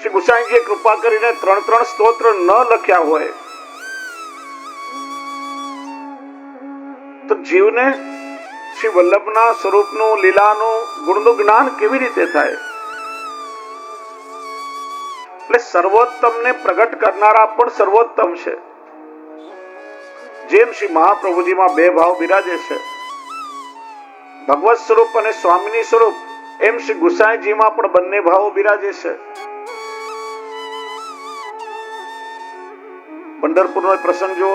શ્રી ગુસાઈજીએ કૃપા કરીને 3 સ્તોત્ર ન લખ્યા હોય તો જીવને શ્રી વલ્લભના સ્વરૂપનું, લીલાનું, ગુણનું જ્ઞાન કેવી રીતે થાય? એટલે સર્વોત્તમને પ્રગટ કરનારા પણ સર્વોત્તમ છે. જેમ શ્રી મહાપ્રભુજીમાં 2 ભાવ બિરાજે છે, ભગવત સ્વરૂપ અને સ્વામીની સ્વરૂપ, એમ શ્રી ગુસાઈજીમાં પણ બંને ભાવો બિરાજે છે. પંઢરપુરનો પ્રસંગ જો,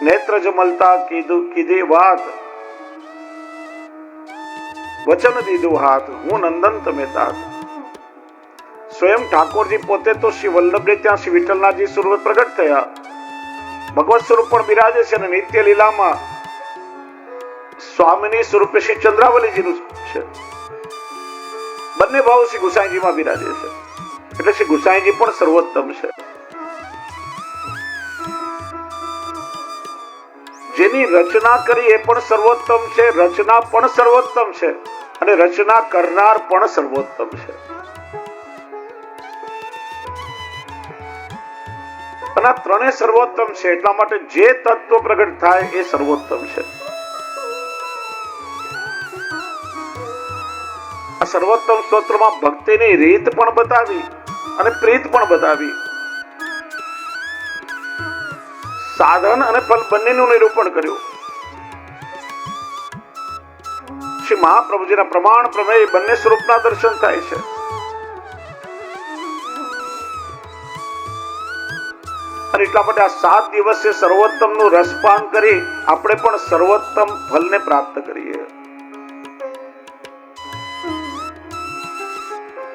નેત્ર જમલતા કીધી વાત, વચન દીધું હાથ, હું નંદન તમે તાત. સ્વયં ઠાકોરજી પોતે તો શ્રી વલ્લભને ત્યાં શ્રી વિઠ્ઠલનાથજી સ્વરૂપે પ્રગટ થયા, ભગવત સ્વરૂપ પણ બિરાજે છે, અને નિત્ય લીલામાં સ્વામીની સ્વરૂપે શ્રી ચંદ્રાવલીજીનું છે. બંને ભાવ શ્રી ગુસાઈજીમાં બિરાજે છે, એટલે શ્રી ગુસાઈજી પણ સર્વોત્તમ છે. જેની રચના કરી એ પણ સર્વોત્તમ છે, રચના પણ સર્વોત્તમ છે, અને રચના કરનાર પણ સર્વોત્તમ છે. અને આ ત્રણે સર્વોત્તમ છે, એટલા માટે જે તત્વ પ્રગટ થાય એ સર્વોત્તમ છે. આ સર્વોત્તમ સ્તોત્રમાં ભક્તિની રીત પણ બતાવી અને પ્રીત પણ બતાવી, સાધન અને ફલ બંનેનું નિરૂપણ કર્યું. શ્રી મહાપ્રભુજીના પ્રમાણ પ્રમેય બંને સ્વરૂપના દર્શન થાય છે. અને એટલા માટે આ 7 દિવસે સર્વોત્તમનું રસપાન કરી આપણે પણ સર્વોત્તમ ફલને પ્રાપ્ત કરીએ.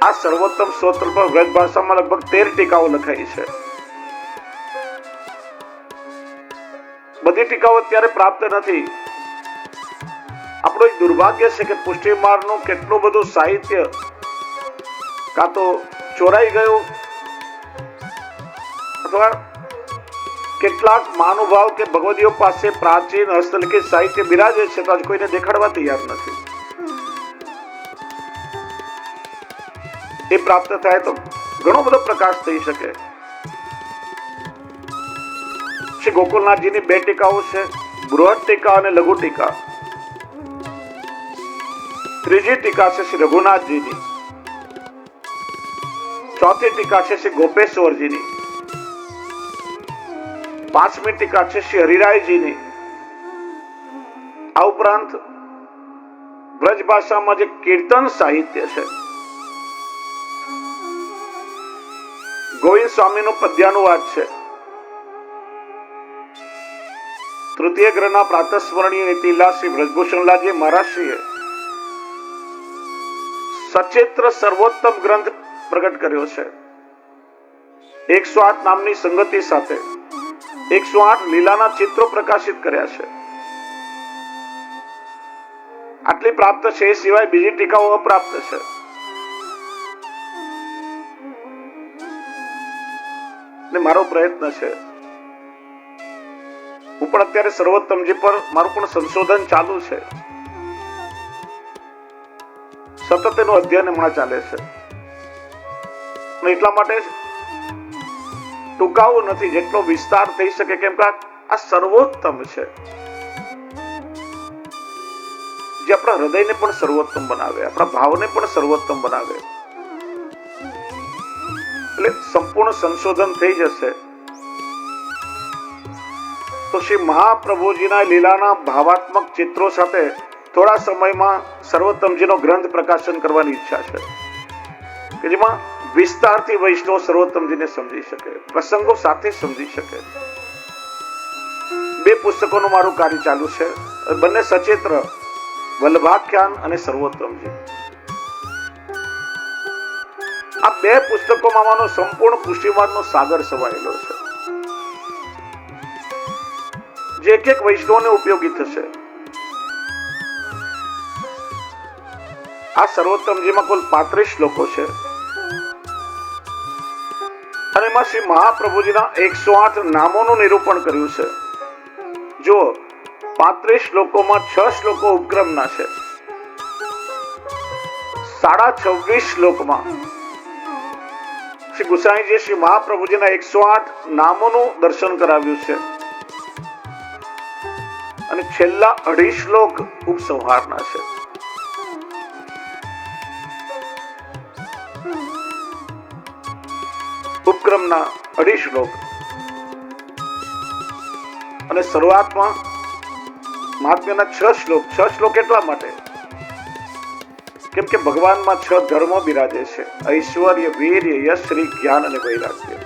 આ સર્વોત્તમ સ્તોત્ર પર વ્રજ ભાષામાં લગભગ 13 ટીકાઓ લખાઈ છે. બધી ટીકાઓ અત્યારે પ્રાપ્ત નથી. આપણું એક દુર્ભાગ્ય છે કે પુષ્ટિ માર્ગનું કેટલું બધું સાહિત્ય કાં તો ચોરાઈ ગયું, અથવા કેટલાક મહાનુભાવ કે ભગવદીઓ પાસે પ્રાચીન હસ્તલિખિત સાહિત્ય બિરાજે છે, તો આજ કોઈને દેખાડવા તૈયાર નથી. એ પ્રાપ્ત થાય તો ઘણો બધો પ્રકાશ થઈ શકે. શ્રી ગોકુલનાથજીની 2 ટીકાઓ છે, બૃહદ ટીકા અને લઘુ ટીકા. ત્રીજી ટીકા છે શ્રી રઘુનાથજીની, ચોથી ટીકા છે શ્રી ગોપેશ્વરજીની, 5મી ટીકા છે શ્રી હરિરાયજીની. આ ઉપરાંત વ્રજ ભાષામાં જે કીર્તન સાહિત્ય છે, ગોવિંદ સ્વામીનું પદ્યાનુવાદ છે. તૃતીય ગ્રહના પ્રાતસ્મરણીય નીતિલા શ્રી બ્રજભૂષણલાલજી મહારાજશ્રીએ સચિત્ર સર્વોત્તમ ગ્રંથ પ્રગટ કર્યો છે. 108 નામની સંગતિ સાથે 108 લીલાના ચિત્રો પ્રકાશિત કર્યા છે. આટલી પ્રાપ્ત છે, એ સિવાય બીજી ટીકાઓ અપ્રાપ્ત છે. ને મારો પ્રયત્ન છે, હું પણ અત્યારે સર્વોત્તમજી પર મારું પણ સંશોધન ચાલુ છે. સતત એનું અધ્યયન હમણાં ચાલે છે. એટલા માટે ટૂંકાવું નથી, જેટલો વિસ્તાર થઈ શકે, કેમ કે આ સર્વોત્તમ છે, જે આપણા હૃદયને પણ સર્વોત્તમ બનાવે, આપણા ભાવને પણ સર્વોત્તમ બનાવે. એટલે સંપૂર્ણ સંશોધન થઈ જશે તો શ્રી મહાપ્રભુજીના લીલાના ભાવાત્મક ચિત્રો સાથે થોડા સમયમાં સર્વોત્તમજીનો ગ્રંથ પ્રકાશન કરવાની ઈચ્છા છે, કે જેમાં વિસ્તારથી વૈષ્ણવ સર્વોત્તમજીને સમજી શકે, પ્રસંગો સાથે સમજી શકે. 2 પુસ્તકોનું મારું કાર્ય ચાલુ છે, બંને સચિત્ર, વલ્લભાખ્યાન અને સર્વોત્તમજી. આ 2 પુસ્તકોમાં સંપૂર્ણ પુષ્ટિમાર્ગનો સાગર સમાયેલો છે, જે એક વૈષ્ણવને ઉપયોગી થશે. આ સર્વોત્તમજીમાં કુલ 35 શ્લોકો છે, અને એમાં શ્રી મહાપ્રભુજીના 108 નામોનું નિરૂપણ કર્યું છે. જો 35 શ્લોકોમાં 6 શ્લોકો ઉપક્રમના છે, 26.5 શ્લોકમાં શ્રી ગુસાઈજી શ્રી મહાપ્રભુજીના 108 નામોનું દર્શન કરાવ્યું છે અને છેલ્લા 2.5 શ્લોક ઉપસંહારના છે. ઉપક્રમના 2.5 શ્લોક અને શરૂઆતમાં મહાત્મ્યના 6 શ્લોક. 6 શ્લોક એટલા માટે કેમ કે ભગવાનમાં 6 ધર્મો બિરાજે છે: ઐશ્વર્ય, વીર્ય, યશ, શ્રી, જ્ઞાન અને વૈરાગ્ય.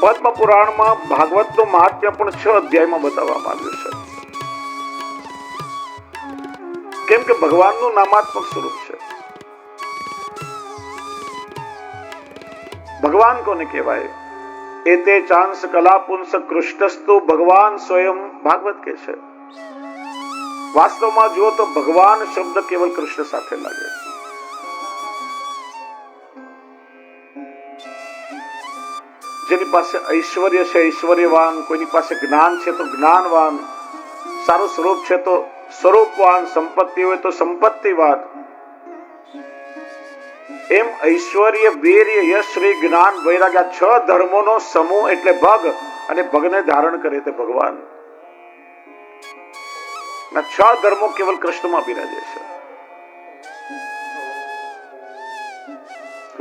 પદ્મ પુરાણમાં ભાગવતનું મહાત્મ્ય પણ 6 અધ્યાયમાં બતાવવામાં આવ્યું છે. કેમ કે ભગવાનનું નામાત્મક સ્વરૂપ છે. ભગવાન કોને કહેવાય? એતે ચાંસ કલાપુંસ કૃષ્ણસ્તુ ભગવાન સ્વયં ભાગવત કે છે. વાસ્તવમાં જુઓ તો ભગવાન શબ્દ કેવલ કૃષ્ણ સાથે લાગે. જેની પાસે ઐશ્વર્ય છે ઐશ્વર્યવાન, કોઈની પાસે જ્ઞાન છે તો જ્ઞાનવાન, સારું સ્વરૂપ છે તો સ્વરૂપવાન, સંપત્તિ હોય તો સંપત્તિવાન. એમ ઐશ્વર્ય, વીર્ય, યશ, શ્રી, જ્ઞાન, વૈરાગ્ય 6 ધર્મોનો સમૂહ એટલે ભગ, અને ભગને ધારણ કરે તે ભગવાન. 6 ધર્મો કેવલ કૃષ્ણમાં બિરાજે છે.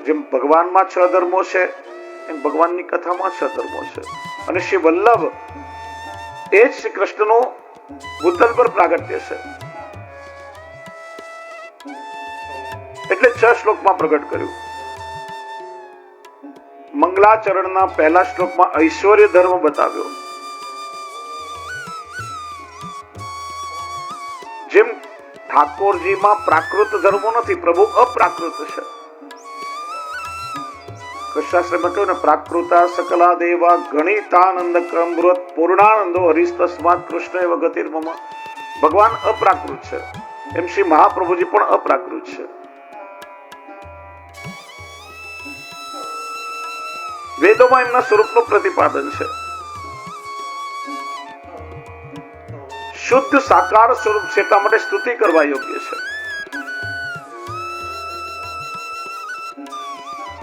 જેમ ભગવાનમાં 6 ધર્મો છે એમ ભગવાનની કથામાં 6 ધર્મો છે. અને શ્રી વલ્લભ એ જ શ્રી કૃષ્ણનું ભૂતલ પર પ્રાગટ્ય છે. એટલે 6 શ્લોકમાં પ્રગટ કર્યું. મંગલાચરણના 1લા શ્લોકમાં ઐશ્વર્ય ધર્મ બતાવ્યો. જેમ ઠાકોરજીમાં પ્રાકૃત ધર્મો નથી, પ્રભુ અપ્રાકૃત છે. કૃષ્ણાશ્રમમાં કહ્યું ને, પ્રાકૃતા સકલા દેવા ગણિતાનંદ કમૃત પૂર્ણાનંદો હરિસ્તસ્માત કૃષ્ણ એવ ગતિર્મમ. ભગવાન અપ્રાકૃત છે. એમ શ્રી મહાપ્રભુજી પણ અપ્રાકૃત છે. વેદોમાં એમના સ્વરૂપનું પ્રતિપાદન છે. શુદ્ધ સાકાર સ્વરૂપ છે, એટલા માટે સ્તુતિ કરવા યોગ્ય છે.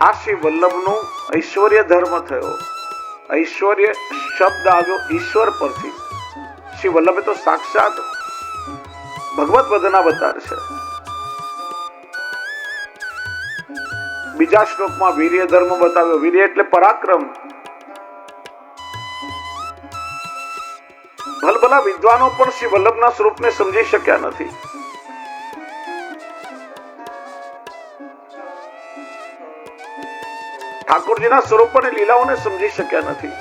આ શ્રી વલ્લભનું ઐશ્વર્ય ધર્મ થયો. ઐશ્વર્ય શબ્દ આવ્યો ઈશ્વર પરથી. શ્રી વલ્લભે તો સાક્ષાત ભગવત વધના અવતાર છે. બીજા શ્લોકમાં વીર્ય ધર્મ બતાવ્યો. વીર્ય એટલે પરાક્રમ. ભલભલા વિદ્વાનો પણ શ્રી વલ્લભના સ્વરૂપને સમજી શક્યા નથી. ઠાકોરજીના સ્વરૂપ અને લીલાઓને સમજી શક્યા નથી.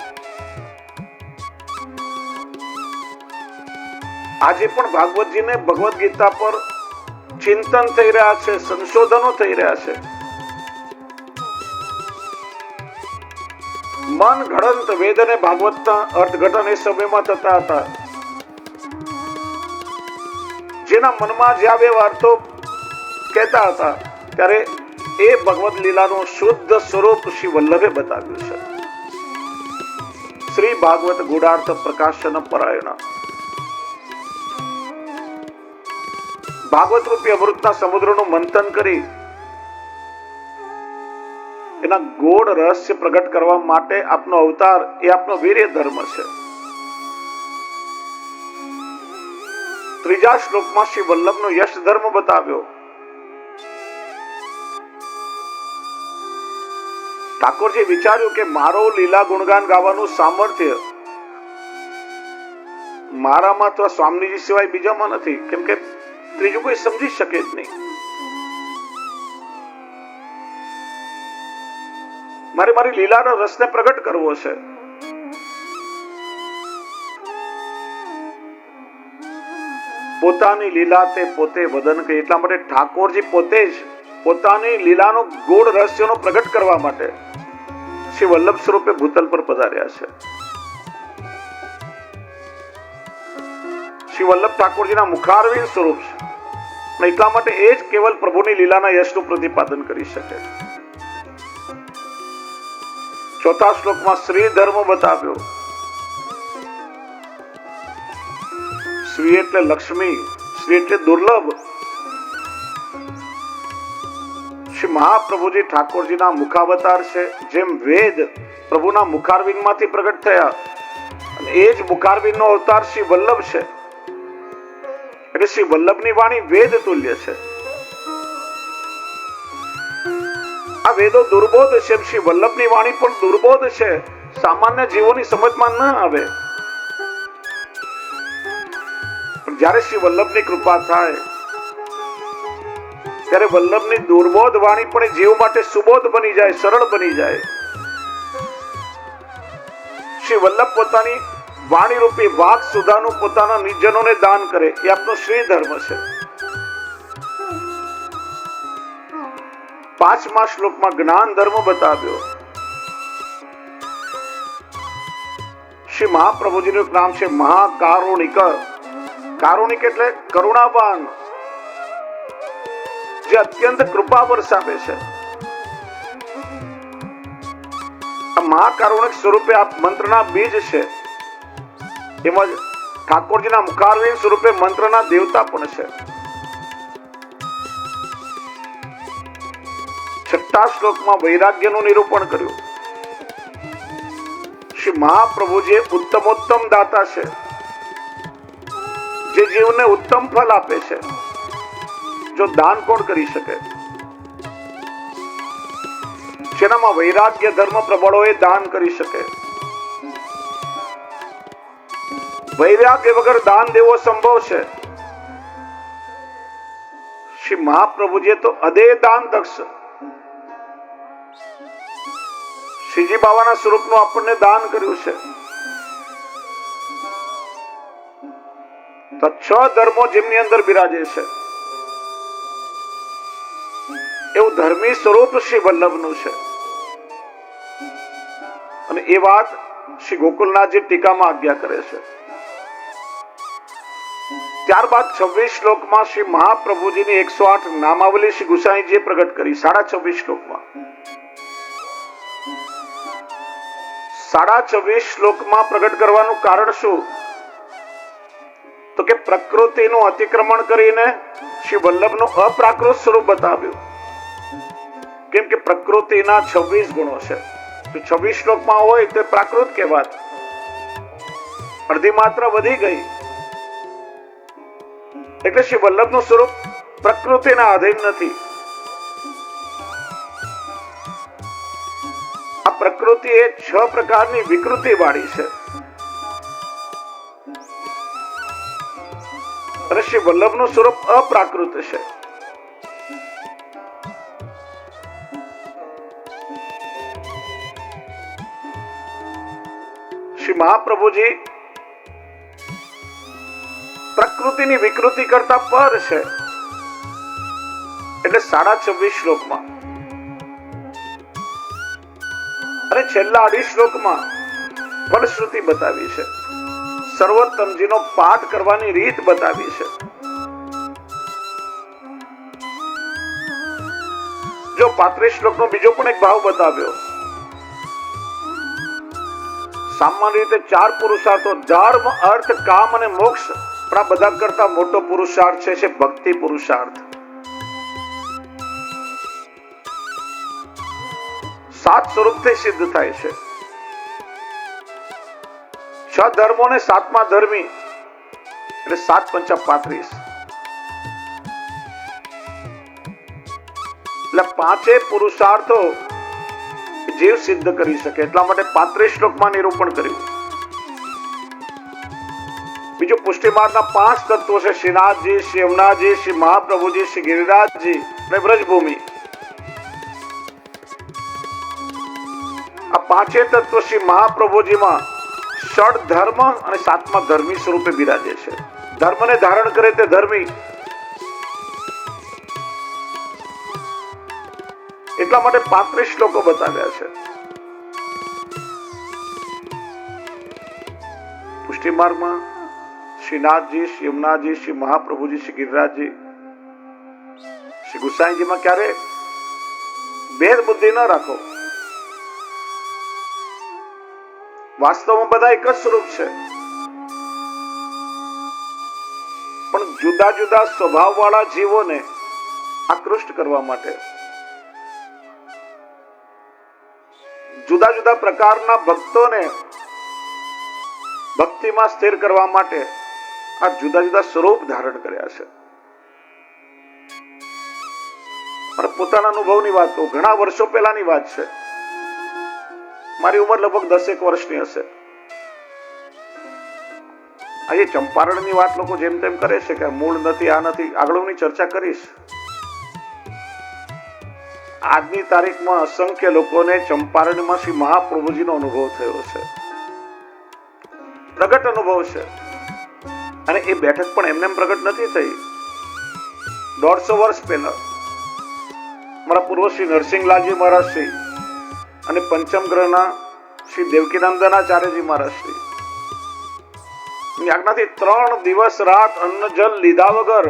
આજે પણ ભાગવતજીને ભગવદ ગીતા પર ચિંતન થઈ રહ્યા છે, સંશોધનો થઈ રહ્યા છે. મન ઘડંત વેદ અને ભાગવતના અર્થઘટન એ સમયમાં થતા હતા. જેના મનમાં જે બે અર્થો કહેતા હતા ત્યારે એ ભગવદ લીલાનું શુદ્ધ સ્વરૂપ શ્રી વલ્લભે બતાવ્યું છે. શ્રી ભાગવત ગુડાર્થ પ્રકાશન પરાયણ. ભાગવત રૂપી અમૃતના સમુદ્રનું મંથન કરી એના ગોળ રહસ્ય પ્રગટ કરવા માટે આપનો અવતાર એ આપનો વીર્ય ધર્મ છે. 3જા શ્લોકમાં શ્રી વલ્લભનો યશ ધર્મ બતાવ્યો. ઠાકોરજી વિચાર્યું કે મારો લીલા ગુણગાન ગાવાનું સામર્થ્ય મારામાં અથવા સ્વામીજી સિવાય બીજામાં નથી, કેમ કે ત્રીજું કોઈ સમજી શકે જ નહીં. મારે મારી લીલાનો રસને પ્રગટ કરવો છે. પોતાની લીલા તે પોતે વદન કહે. એટલા માટે ઠાકોરજી પોતે જ પોતાની લીલાનો ગૂઢ રહસ્યનો પ્રગટ કરવા માટે શ્રી વલ્લભ સ્વરૂપે ભૂતલ પર પધાર્યા છે. શ્રી વલ્લભ ઠાકોરજીના મુખારવિંદ સ્વરૂપ છે. એટલા માટે એ જ કેવલ પ્રભુની લીલાના યશનું પ્રતિપાદન કરી શકે. 4થા શ્લોકમાં શ્રી ધર્મ બતાવ્યો. શ્રી એટલે લક્ષ્મી, શ્રી એટલે દુર્લભ. શ્રી મહાપ્રભુજી ઠાકોરજીના મુખાવતાર છે. જેમ વેદ પ્રભુના મુખારવિંદમાંથી પ્રગટ થયા અને એ જ મુખારવિંદનો અવતાર શ્રી વલ્લભ છે. એટલે શ્રી વલ્લભની વાણી વેદ તુલ્ય છે. આ વેદો દુર્બોધ છે. શ્રી વલ્લભની વાણી પણ દુર્બોધ છે, સામાન્ય જીવોની સમજમાં ન આવે. પણ જ્યારે શ્રી વલ્લભની કૃપા થાય ત્યારે વલ્લભની દુર્બોધ વાણી પણ જીવ માટે સુબોધ બની જાય, સરળ બની જાય. શ્રી વલ્લભ પોતાની વાણી રૂપી વાક સુધાનું પોતાના નિજજનોને દાન કરે, એ આપનો શ્રી ધર્મ છે. 5મા શ્લોકમાં જ્ઞાન ધર્મ બતાવ્યો. શ્રી મહાપ્રભુજીનું નામ છે મહાકારુણિક. કારુણિક એટલે કરુણાવાન, જે અત્યંત કૃપા વરસાવે છે. આ મહાકારુણિક સ્વરૂપે આ મંત્રના બીજ છે. તેમજ ઠાકોરજીના મુખારવિંદ સ્વરૂપે મંત્રના દેવતા પણ છે. 6થા શ્લોકમાં વૈરાગ્યનું નિરૂપણ કર્યું. શ્રી મહાપ્રભુજી ઉત્તમોત્તમ દાતા છે, જે જીવને ઉત્તમ ફલ આપે છે. જો દાન કોણ કરી શકે? જેનામાં વૈરાગ્ય ધર્મ પ્રબળ હોય દાન કરી શકે. વૈરાગ્ય વગર દાન દેવો સંભવ છે. શ્રી મહાપ્રભુજીએ તો અદે દાન દક્ષ શ્રીજી બાવાના સ્વરૂપનું આપણને દાન કર્યું છે. તો 6 ધર્મો જેમની અંદર બિરાજે છે એવું ધર્મી સ્વરૂપ શ્રી વલ્લભનું છે. અને એ વાત શ્રી ગોકુલનાથજી ટીકામાં આજ્ઞા કરે છે. ત્યારબાદ 26 શ્લોકમાં શ્રી મહાપ્રભુજીની 108 નામાવલી શ્રી ગુસાઈજીએ પ્રગટ કરી. 26.5 શ્લોકમાં 26.5 શ્લોકમાં પ્રગટ કરવાનું કારણ શું? તો કે પ્રકૃતિનું અતિક્રમણ કરીને શ્રી વલ્લભનું અપ્રાકૃત સ્વરૂપ બતાવ્યું. કેમ કે પ્રકૃતિના 26 ગુણો છે. જો 26 શ્લોકમાં હોય તો પ્રાકૃત કહેવાત. અડધી માત્રા વધી ગઈ. એટલે શ્રી વલ્લભનું સ્વરૂપ પ્રકૃતિના આધીન નથી. આ પ્રકૃતિ એ 6 પ્રકારની વિકૃતિ વાળી છે. અને શ્રી વલ્લભનું સ્વરૂપ અપ્રાકૃત છે. શ્રી મહાપ્રભુજી પ્રકૃતિની વિકૃતિ કરતા પર છે. એટલે 26.5 શ્લોકમાં અને છેલ્લા 2.5 શ્લોકમાં ફલશ્રુતિ બતાવી છે. સર્વોત્તમજીનો પાઠ કરવાની રીત બતાવી છે. જો 35 શ્લોકનો બીજો પણ એક ભાવ બતાવ્યો. સામાન્ય રીતે 4 પુરુષાર્થો ધર્મ, અર્થ, કામ અને મોક્ષ, પણ આ બધા કરતા મોટો પુરુષાર્થ છે ભક્તિ પુરુષાર્થ. 7 સ્વરૂપથી સિદ્ધ થાય છે. 6 ધર્મો ને 7મા ધર્મી એટલે 7 પંચા 35. એટલે 5 પુરુષાર્થો જીવ સિદ્ધ કરી શકે. એટલા માટે 35 શ્લોકમાં નિરૂપણ કર્યું. બીજું પુષ્ટિ માર્ગના 5 તત્વો છે. શ્રીનાથજી, શ્રી યમુનાજી, શ્રી મહાપ્રભુજી, શ્રી ગિરિરાજજી અને બ્રજભૂમિ. આ 5 તત્વો શ્રી મહાપ્રભુજીમાં ષડ ધર્મ અને 7મા ધર્મી સ્વરૂપે બિરાજે છે. ધર્મને ધારણ કરે તે ધર્મી. એટલા માટે 35 શ્લોકો બતાવ્યા છે. પુષ્ટિ માર્ગમાં શ્રીનાથજી, શ્રી યમુનાજી, શ્રી મહાપ્રભુજી, શ્રી ગિરિરાજજી, શ્રી ગુસાઈજીમાં ક્યારે ભેદ બુદ્ધિ ન રાખો. વાસ્તવમાં બધા એક જ સ્વરૂપ છે, પણ જુદા જુદા સ્વભાવ વાળા જીવોને આકૃષ્ટ કરવા માટે જુદા જુદા પ્રકારના ભક્તોને ભક્તિમાં સ્થિર કરવા માટે આ જુદા જુદા સ્વરૂપ ધારણ કર્યા છે. મારા પોતાના અનુભવની વાત કહું, ઘણા વર્ષો પહેલાની વાત છે. મારી ઉંમર લગભગ 10 વર્ષની હશે. આજે ચંપારણની વાત લોકો જેમ તેમ કરે છે કે મૂળ નથી, આ નથી, આગળ હું ચર્ચા કરીશ. આજની તારીખમાં અસંખ્ય લોકોને ચંપારણમાં શ્રી મહાપ્રભુજીનો અનુભવ થયો છે, પ્રગટ અનુભવ છે. અને એ બેઠક પણ એમને પ્રગટ નથી થઈ. 150 વર્ષ પહેલા મારા પૂર્વ શ્રી નરસિંહલાલજી મહારાજ શ્રી અને પંચમ ગ્રહના શ્રી દેવકીનંદનાચાર્યજી મહારાજ શ્રી આજ્ઞાથી 3 દિવસ રાત અન્ન જલ લીધા વગર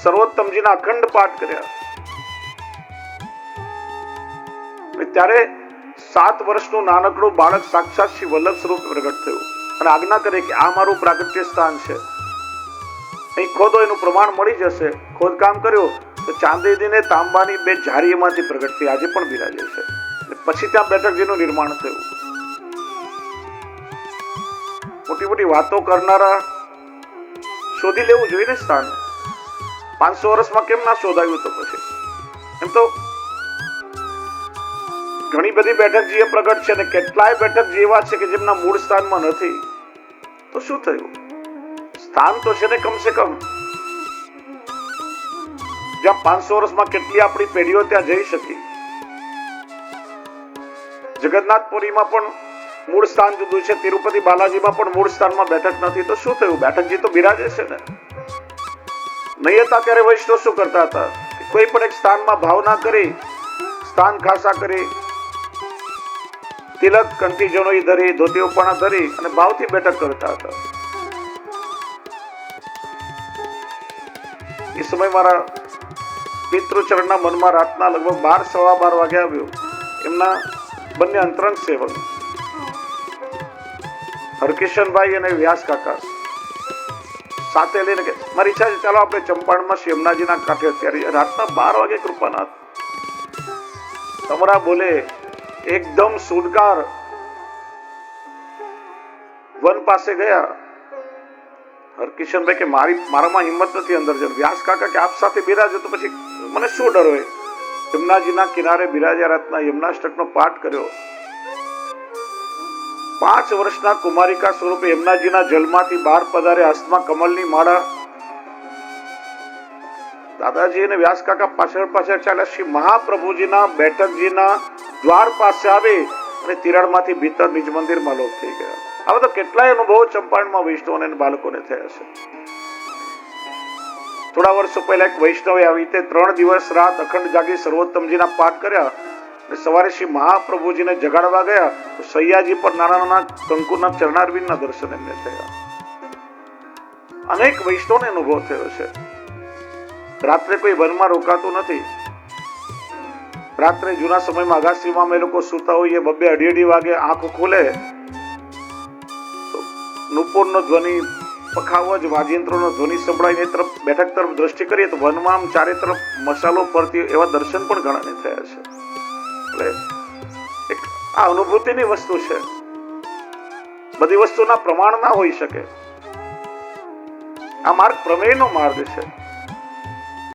સર્વોત્તમજીના અખંડ પાઠ કર્યા. ત્યારે 7 વર્ષનું નાનકડું બાળક સાક્ષાત શ્રી વલ્લભ સ્વરૂપે પ્રગટ થયું અને આજ્ઞા કરે કે આ મારું પ્રાગટ્ય સ્થાન છે, અહીં ખોદો, એનું પ્રમાણ મળી જશે. ખોદકામ કર્યું તો ચાંદીની ને તાંબાની 2 જારી એમાંથી પ્રગટ થઈ, આજે પણ બિરાજે છે. પછી ત્યાં બેઠકજીનું નિર્માણ થયું. મોટી મોટી વાતો કરનારા શોધી લેવું જોઈએ ને સ્થાન. 500 વર્ષમાં કેમ ના શોધાયું? તો પછી એમ તો ઘણી બધી બેઠકજી પ્રગટ છે અને કેટલાય બેઠકજી એવા છે કે જેમના મૂળ સ્થાનમાં નથી. તો શું થયું? સ્થાન તો છે ને કમસે કમ. જ્યાં 500 વર્ષમાં કેટલી આપણી પેઢીઓ ત્યાં જઈ શકી. જગન્નાથપુરીમાં પણ મૂળ સ્થાન જુદું છે, તિરુપતિ બાલાજીમાં પણ મૂળ સ્થાનમાં બેઠક નથી. તો શું થયું? બેઠકજી તો બિરાજે છે ને. નહીં હતા ત્યારે વૈષ્ણવ શું કરતા હતા? કોઈ પણ એક સ્થાનમાં ભાવના કરી, સ્થાન ખાસા કરી, તિલક કંઠી જનોઈ ધરી, ધોતી ઉપાણા ધરી અને ભાવથી બેઠક કરતા હતા. એ સમય મારા પિતૃચરણના મનમાં રાતના લગભગ 12-12 વાગે આવ્યો. એમના બંને અંતરંગ સેવક હરકિશનભાઈ અને વ્યાસ કાકા સાથે લઈને કે મારી ઈચ્છા છે ચાલો આપણે ચંપારણમાં શ્રી યમુનાજીના કાંઠે અત્યારે રાતના 12 વાગે કૃપાનાથ તમારા બોલે એકદમ સુનકાર વન પાસે ગયા. હરકિશનભાઈ કે મારામાં હિંમત નથી અંદર જવાનું. વ્યાસ કાકા કે આપ સાથે બિરાજો તો પછી મને શું ડર હોય? યમુનાજીના કિનારે બિરાજ્યા, રાતના યમુનાષ્ટકનો પાઠ કર્યો. 5 વર્ષના કુમારિકા સ્વરૂપે યમુનાજીના જલમાંથી બહાર પધારે, હસ્તમાં કમલની માળા. દાદાજી અને વ્યાસ કાકા પાછળ પાછળ ચાલ્યા. શ્રી મહાપ્રભુજીના બેઠકજીના દ્વાર પાસે આવે અને તિરાડમાંથી ભીતર નિજ મંદિરમાં લોક થઈ ગયા. આવા તો કેટલાય અનુભવો ચંપારણમાં વૈષ્ણવ અને બાળકોને થયા છે. થોડા વર્ષો પહેલા એક વૈષ્ણવે આવી રીતે 3 દિવસ રાત અખંડ જાગી સર્વોત્તમજીના પાઠ કર્યા અને સવારે શ્રી મહાપ્રભુજીને જગાડવા ગયા તો સૈયાજી પર નાના નાના કંકુના ચરણારવિંદના દર્શન એમને થયા. અનેક વૈષ્ણવને અનુભવ થયો છે. રાત્રે કોઈ વનમાં રોકાતું નથી. રાત્રે જૂના સમયમાં અગાસીમાં અમે લોકો સૂતા હોઈએ, 2-2 વાગે આંખ ખોલે તો નુપુરનો ધ્વનિ, પખાવજ, વાજિંત્રોનો ધ્વનિ સંભળાય. એ તરફ બેઠક તરફ દ્રષ્ટિ કરીએ તો વનમાં આમ ચારે તરફ મસાલો પરથી એવા દર્શન પણ ઘણાને થયા છે. એટલે એક આ અનુભૂતિની વસ્તુ છે. બધી વસ્તુના પ્રમાણ ના હોઈ શકે. આ માર્ગ પ્રમેયનો માર્ગ છે.